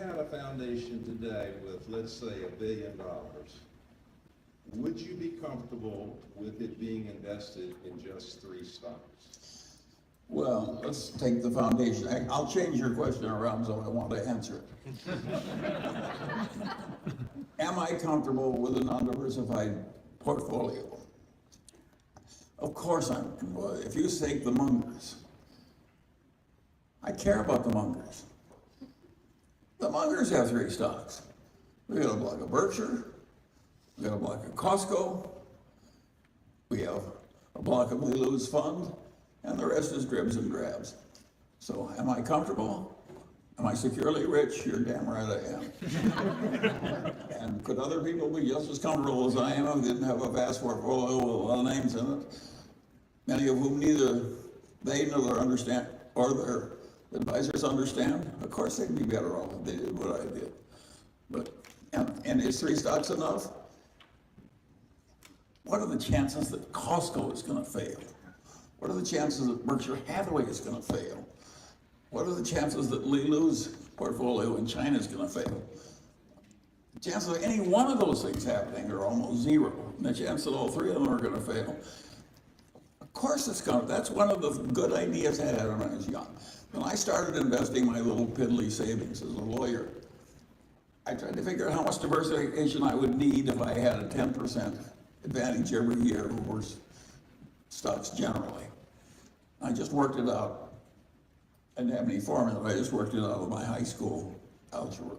had a foundation today with, let's say, $1 billion, would you be comfortable with it being invested in just 3 stocks? Well, let's take the foundation. I'll change your question around so I want to answer it. Am I comfortable with a non-diversified portfolio? Of course I'm. Well, if you take the Mungers, I care about the Mungers. The Mungers have 3 stocks. We got a block of Berkshire, we got a block of Costco, we have a block of Lilu's fund, and the rest is dribs and drabs. So am I comfortable? Am I securely rich? You're damn right I am. And could other people be just as comfortable as I am if they didn't have a vast portfolio with a lot of names in it, many of whom neither they nor their understand or their advisors understand? Of course they'd be better off if they did what I did. But, and is 3 stocks enough? What are the chances that Costco is going to fail? What are the chances that Berkshire Hathaway is going to fail? What are the chances that Lilu's portfolio in China is going to fail? The chances of any one of those things happening are almost 0. And the chance that all 3 of them are going to fail, of course it's going to. That's one of the good ideas I had when I was young. When I started investing my little piddly savings as a lawyer, I tried to figure out how much diversification I would need if I had a 10% advantage every year over stocks generally. I just worked it out. I didn't have any formula, I just worked it out with my high school algebra.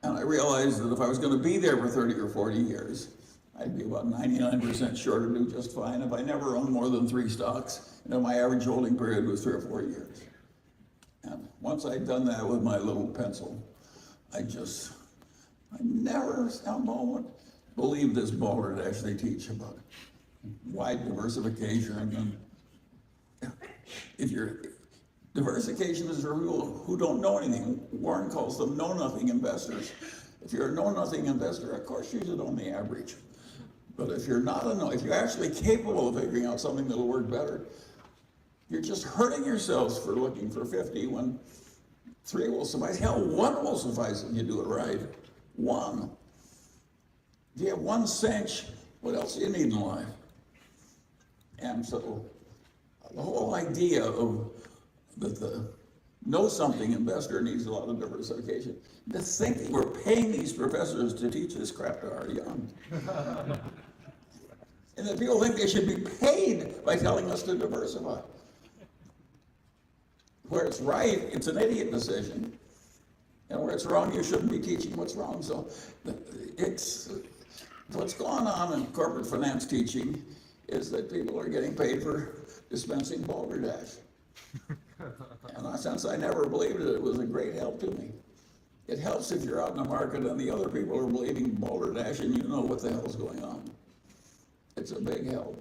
And I realized that if I was going to be there for 30 or 40 years, I'd be about 99% sure to do just fine if I never owned more than 3 stocks, and if my average holding period was 3 or 4 years. And once I'd done that with my little pencil, I never, a moment, believed this balderdash they teach about wide diversification. And if diversification is for people who don't know anything. Warren calls them know-nothing investors. If you're a know-nothing investor, of course you should own the average. But if you're not if you're actually capable of figuring out something that'll work better, you're just hurting yourselves for looking for 50 when 3 will suffice. Hell, 1 will suffice if you do it right. 1. If you have 1 cinch, what else do you need in life? And so the whole idea of that the know-something investor needs a lot of diversification. To think that we're paying these professors to teach this crap to our young. And that people think they should be paid by telling us to diversify. Where it's right, it's an idiot decision. And where it's wrong, you shouldn't be teaching what's wrong. So it's what's going on in corporate finance teaching is that people are getting paid for dispensing balderdash. And since I never believed it, it was a great help to me. It helps if you're out in the market and the other people are believing balderdash and you know what the hell's going on. It's a big help.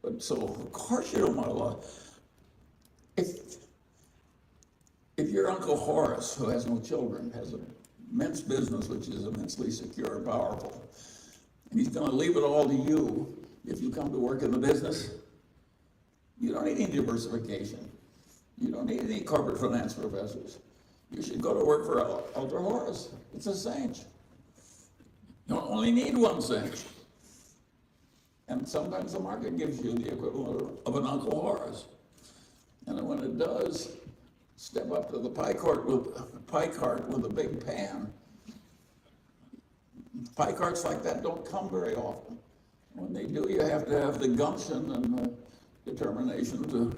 But so, of course you don't want a lot. If your Uncle Horace, who has no children, has an immense business which is immensely secure and powerful, and he's going to leave it all to you if you come to work in the business, you don't need any diversification. You don't need any corporate finance professors. You should go to work for Uncle Horace. It's a cinch. You only need 1 cinch. And sometimes the market gives you the equivalent of an Uncle Horace. And when it does, step up to the pie cart with a big pan. Pie carts like that don't come very often. When they do, you have to have the gumption and the determination to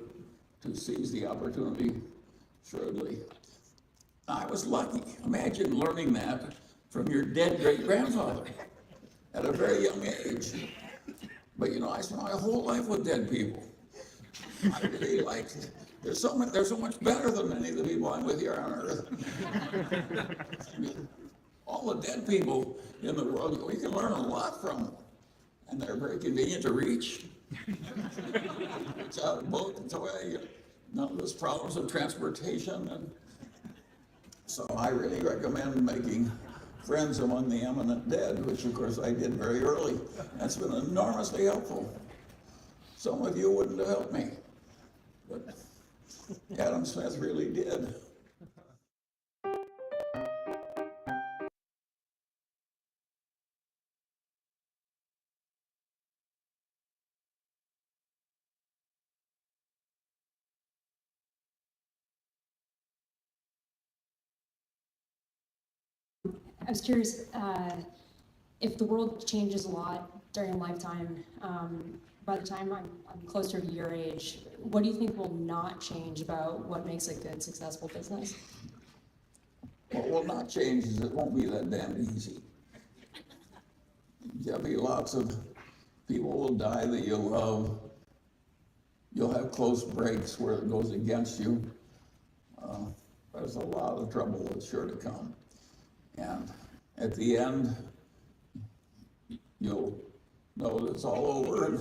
seize the opportunity shrewdly. I was lucky. Imagine learning that from your dead great-grandfather at a very young age. But you know, I spent my whole life with dead people. I really liked it. They're so much better than many of the people I'm with here on Earth. I mean, all the dead people in the world, we can learn a lot from them. And they're very convenient to reach. It's out of boat, it's away. None of those problems of transportation. And so I really recommend making friends among the eminent dead, which of course I did very early. That's been enormously helpful. Some of you wouldn't have helped me, but Adam Smith really did. I was curious if the world changes a lot during a lifetime. By the time I'm closer to your age, what do you think will not change about what makes a good, successful business? What will not change is it won't be that damn easy. There'll be lots of people will die that you love. You'll have close breaks where it goes against you. There's a lot of trouble that's sure to come. And at the end, you'll know that it's all over,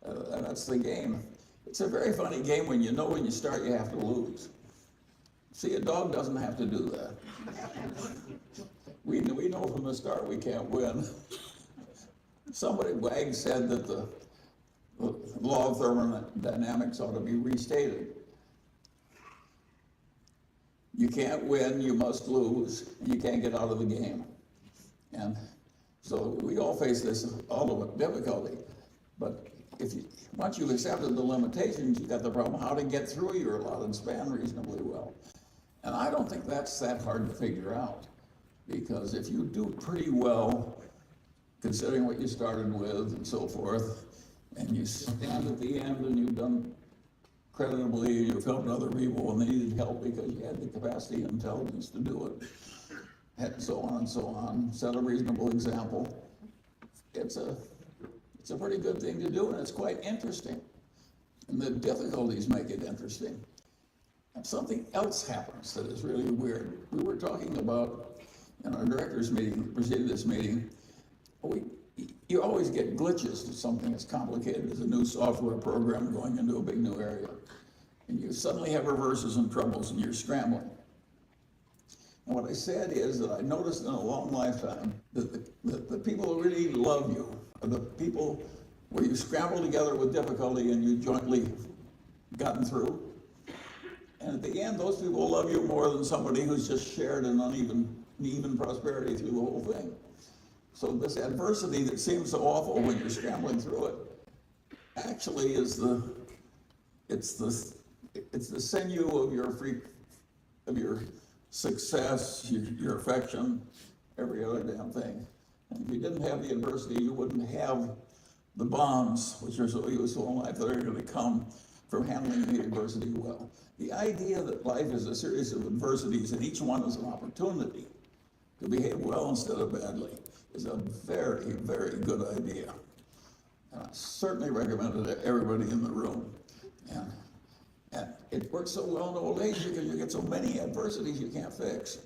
and that's the game. It's a very funny game when you know when you start you have to lose. See, a dog doesn't have to do that. We know from the start we can't win. Somebody, Wag, said that the law of thermodynamics ought to be restated. You can't win, you must lose, and you can't get out of the game. And so we all face this ultimate difficulty. But once you've accepted the limitations, you've got the problem how to get through your allotted span reasonably well. And I don't think that's that hard to figure out, because if you do pretty well, considering what you started with and so forth, and you stand at the end and you've done creditably, you've helped other people when they needed help because you had the capacity and intelligence to do it, and so on, set a reasonable example. It's a pretty good thing to do, and it's quite interesting. And the difficulties make it interesting. And something else happens that is really weird. We were talking about, in our directors meeting, preceded this meeting, you always get glitches to something as complicated as a new software program going into a big new area. And you suddenly have reverses and troubles and you're scrambling. And what I said is that I noticed in a long lifetime that the people who really love you are the people where you scramble together with difficulty and you jointly gotten through. And at the end, those people love you more than somebody who's just shared an uneven prosperity through the whole thing. So this adversity that seems so awful when you're scrambling through it, actually is it's the sinew of your success, your affection, every other damn thing. And if you didn't have the adversity, you wouldn't have the bonds, which are so useful in life, that are going to come from handling the adversity well. The idea that life is a series of adversities and each one is an opportunity to behave well instead of badly is a very, very good idea. And I certainly recommend it to everybody in the room. And it works so well in old age because you get so many adversities you can't fix.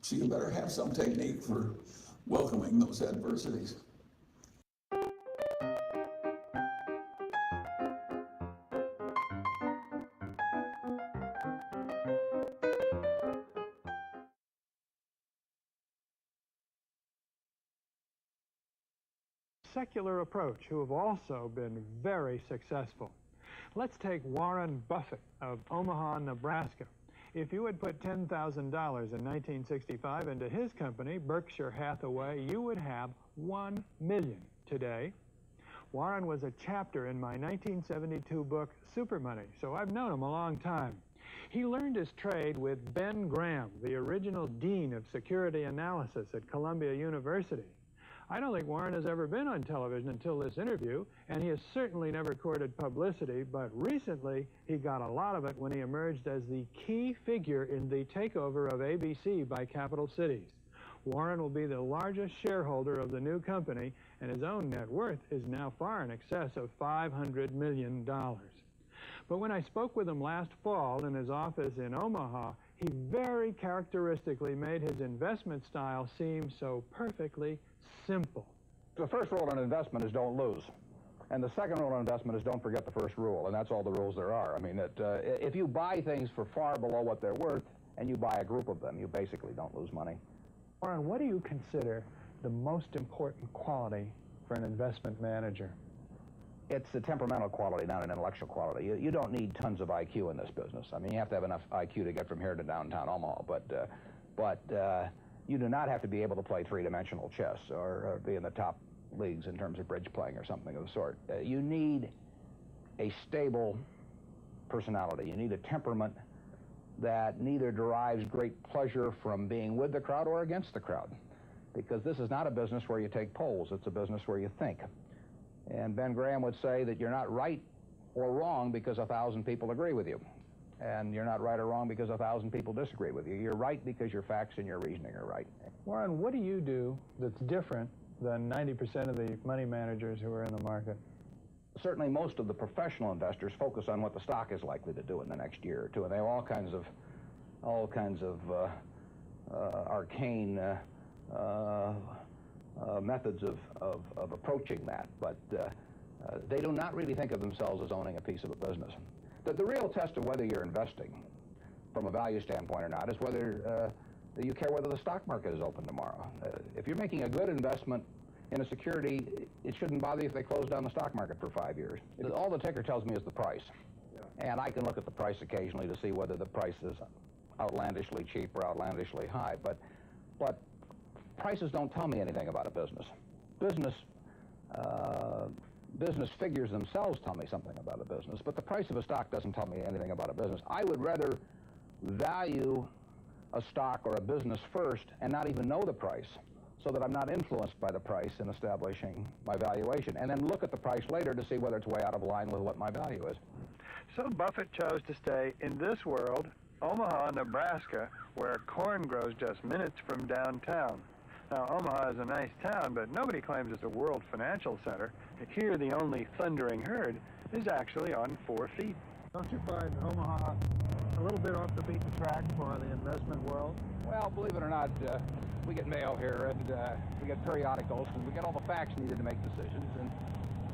So you better have some technique for welcoming those adversities. Secular approach who have also been very successful. Let's take Warren Buffett of Omaha, Nebraska. If you had put $10,000 in 1965 into his company, Berkshire Hathaway, you would have $1 million today. Warren was a chapter in my 1972 book, Super Money, so I've known him a long time. He learned his trade with Ben Graham, the original dean of security analysis at Columbia University. I don't think Warren has ever been on television until this interview, and he has certainly never courted publicity, but recently he got a lot of it when he emerged as the key figure in the takeover of ABC by Capital Cities. Warren will be the largest shareholder of the new company, and his own net worth is now far in excess of $500 million. But when I spoke with him last fall in his office in Omaha, he very characteristically made his investment style seem so perfectly simple. The first rule in investment is don't lose. And the second rule in investment is don't forget the first rule, and that's all the rules there are. I mean, if you buy things for far below what they're worth, and you buy a group of them, you basically don't lose money. Warren, what do you consider the most important quality for an investment manager? It's a temperamental quality, not an intellectual quality. You don't need tons of IQ in this business. I mean, you have to have enough IQ to get from here to downtown Omaha, but you do not have to be able to play three-dimensional chess or be in the top leagues in terms of bridge playing or something of the sort. You need a stable personality. You need a temperament that neither derives great pleasure from being with the crowd or against the crowd. Because this is not a business where you take polls, it's a business where you think. And Ben Graham would say that you're not right or wrong because 1,000 people agree with you. And you're not right or wrong because 1,000 people disagree with you. You're right because your facts and your reasoning are right. Warren, what do you do that's different than 90% of the money managers who are in the market? Certainly most of the professional investors focus on what the stock is likely to do in the next year or two, and they have all kinds of arcane methods of approaching that, but they do not really think of themselves as owning a piece of a business. The real test of whether you're investing from a value standpoint or not is whether you care whether the stock market is open tomorrow. If you're making a good investment in a security, it shouldn't bother you if they close down the stock market for 5 years. All the ticker tells me is the price. Yeah. And I can look at the price occasionally to see whether the price is outlandishly cheap or outlandishly high, but prices don't tell me anything about a business. Business figures themselves tell me something about a business, but the price of a stock doesn't tell me anything about a business. I would rather value a stock or a business first and not even know the price, so that I'm not influenced by the price in establishing my valuation, and then look at the price later to see whether it's way out of line with what my value is. So Buffett chose to stay in this world, Omaha, Nebraska, where corn grows just minutes from downtown. Now, Omaha is a nice town, but nobody claims it's a world financial center. Here, the only thundering herd is actually on 4 feet. Don't you find Omaha a little bit off the beaten track for the investment world? Well, believe it or not, we get mail here, and we get periodicals, and we get all the facts needed to make decisions. And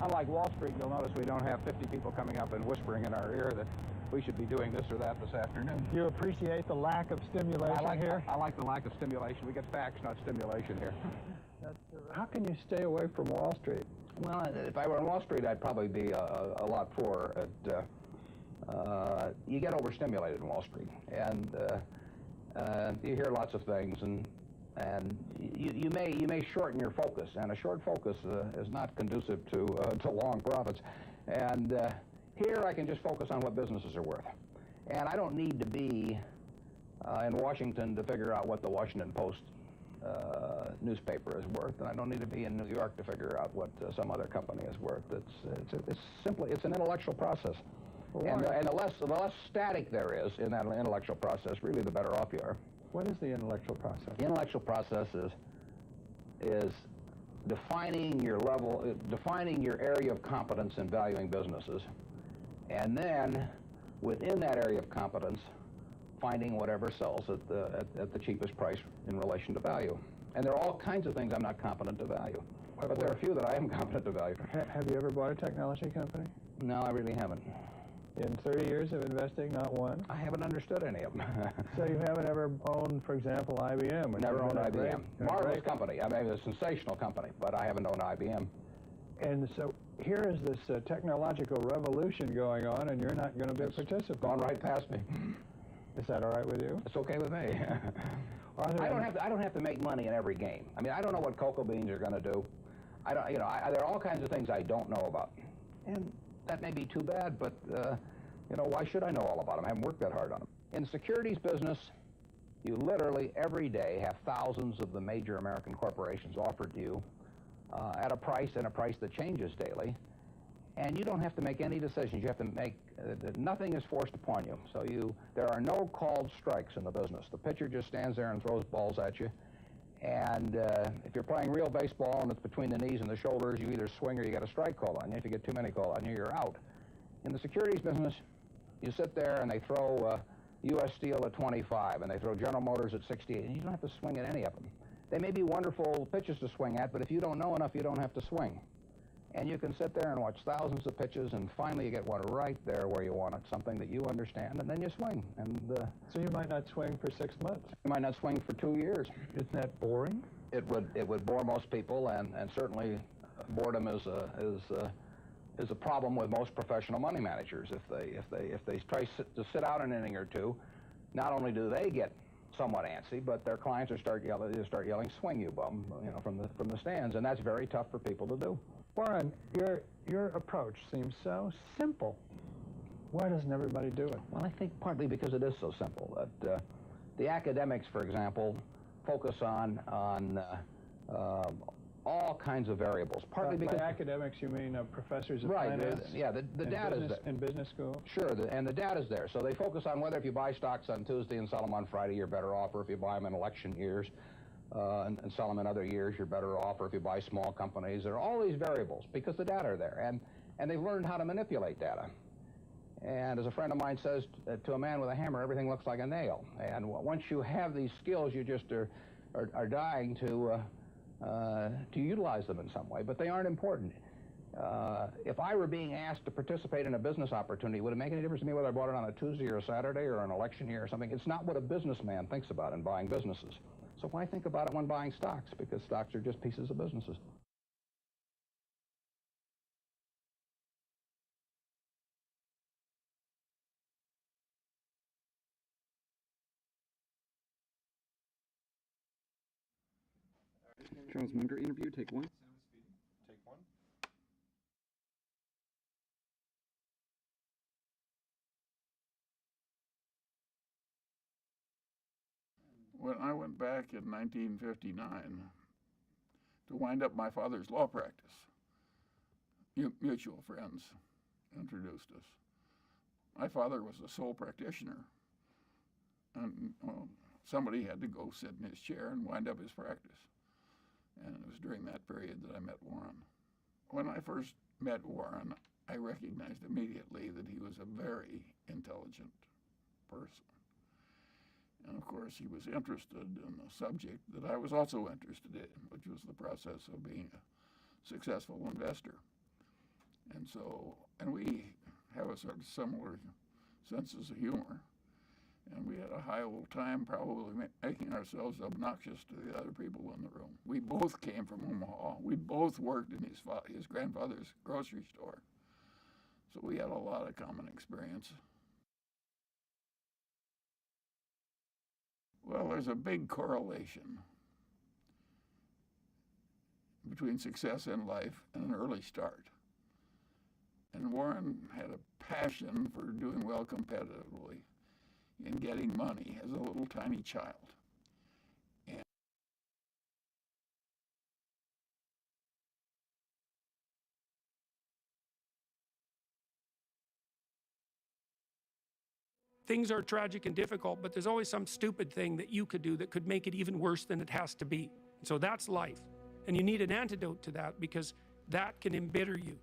unlike Wall Street, you'll notice we don't have 50 people coming up and whispering in our ear that we should be doing this or that this afternoon. You appreciate the lack of stimulation here? I like the lack of stimulation. We get facts, not stimulation here. How can you stay away from Wall Street? Well, if I were on Wall Street, I'd probably be a lot poorer. You get overstimulated in Wall Street, and you hear lots of things, and you may shorten your focus, and a short focus is not conducive to long profits. And here I can just focus on what businesses are worth, and I don't need to be in Washington to figure out what the Washington Post newspaper is worth, and I don't need to be in New York to figure out what some other company is worth. It's an intellectual process. And the less static there is in that intellectual process, really the better off you are. What is the intellectual process? The intellectual process is defining your level, defining your area of competence in valuing businesses, and then within that area of competence, finding whatever sells at the cheapest price in relation to value. And there are all kinds of things I'm not competent to value, but there are a few that I am competent to value. Have you ever bought a technology company? No, I really haven't. In 30 years of investing, not one? I haven't understood any of them. So you haven't ever owned, for example, IBM? Never owned IBM. Marvelous company. I mean, a sensational company, but I haven't owned IBM. And so here is this technological revolution going on, and you're not going to be a participant. Gone right past me. Is that all right with you? It's okay with me. I don't have to make money in every game. I mean, I don't know what cocoa beans are going to do. There are all kinds of things I don't know about, and that may be too bad, but why should I know all about them? I haven't worked that hard on them. In the securities business, you literally every day have thousands of the major American corporations offered to you at a price that changes daily, and you don't have to make any decisions. You have to make nothing is forced upon you. So there are no called strikes in the business. The pitcher just stands there and throws balls at you. And if you're playing real baseball and it's between the knees and the shoulders, you either swing or you get a strike called on you. If you get too many called on you, you're out. In the securities business, you sit there and they throw U.S. Steel at 25 and they throw General Motors at 68, and you don't have to swing at any of them. They may be wonderful pitches to swing at, but if you don't know enough, you don't have to swing. And you can sit there and watch thousands of pitches, and finally you get one right there where you want it, something that you understand, and then you swing. And so you might not swing for 6 months. You might not swing for 2 years. Isn't that boring? It would bore most people, and certainly boredom is a problem with most professional money managers. If they try to sit out an inning or two, not only do they get somewhat antsy, but their clients start yelling, "Swing, you bum!" from the stands, and that's very tough for people to do. Warren, your approach seems so simple. Why doesn't everybody do it? Well, I think partly because it is so simple. That the academics, for example, focus on all kinds of variables. Partly because by academics, you mean professors of right, finance? Yeah, the data's there. In business school? Sure, and the data's there. So they focus on whether if you buy stocks on Tuesday and sell them on Friday, you're better off, or if you buy them in election years and sell them in other years, you're better off, or if you buy small companies. There are all these variables because the data are there, and they've learned how to manipulate data. And as a friend of mine says, to a man with a hammer, everything looks like a nail. And once you have these skills, you just are dying to utilize them in some way, but they aren't important. If I were being asked to participate in a business opportunity, would it make any difference to me whether I bought it on a Tuesday or a Saturday or an election year or something? It's not what a businessman thinks about in buying businesses. So why think about it when buying stocks? Because stocks are just pieces of businesses. Charles Munger interview, take one. Take one. When I went back in 1959 to wind up my father's law practice, mutual friends introduced us. My father was the sole practitioner, and somebody had to go sit in his chair and wind up his practice. And it was during that period that I met Warren. When I first met Warren, I recognized immediately that he was a very intelligent person. And of course, he was interested in the subject that I was also interested in, which was the process of being a successful investor. And so, and we have a sort of similar senses of humor. And we had a high old time probably making ourselves obnoxious to the other people in the room. We both came from Omaha. We both worked in his grandfather's grocery store. So we had a lot of common experience. Well, there's a big correlation between success in life and an early start. And Warren had a passion for doing well competitively in getting money as a little tiny child. And things are tragic and difficult, but there's always some stupid thing that you could do that could make it even worse than it has to be. So that's life. And you need an antidote to that because that can embitter you.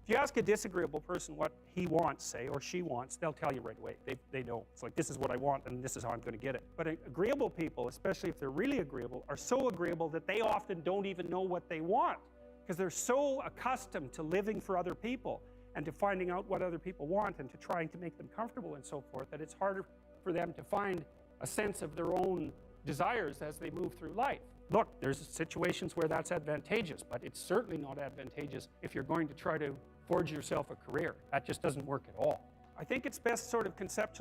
If you ask a disagreeable person what he wants, say, or she wants, they'll tell you right away. They know. It's like, this is what I want, and this is how I'm going to get it. But agreeable people, especially if they're really agreeable, are so agreeable that they often don't even know what they want because they're so accustomed to living for other people and to finding out what other people want and to trying to make them comfortable and so forth, that it's harder for them to find a sense of their own desires as they move through life. Look, there's situations where that's advantageous, but it's certainly not advantageous if you're going to try to forge yourself a career. That just doesn't work at all. I think it's best sort of conceptualized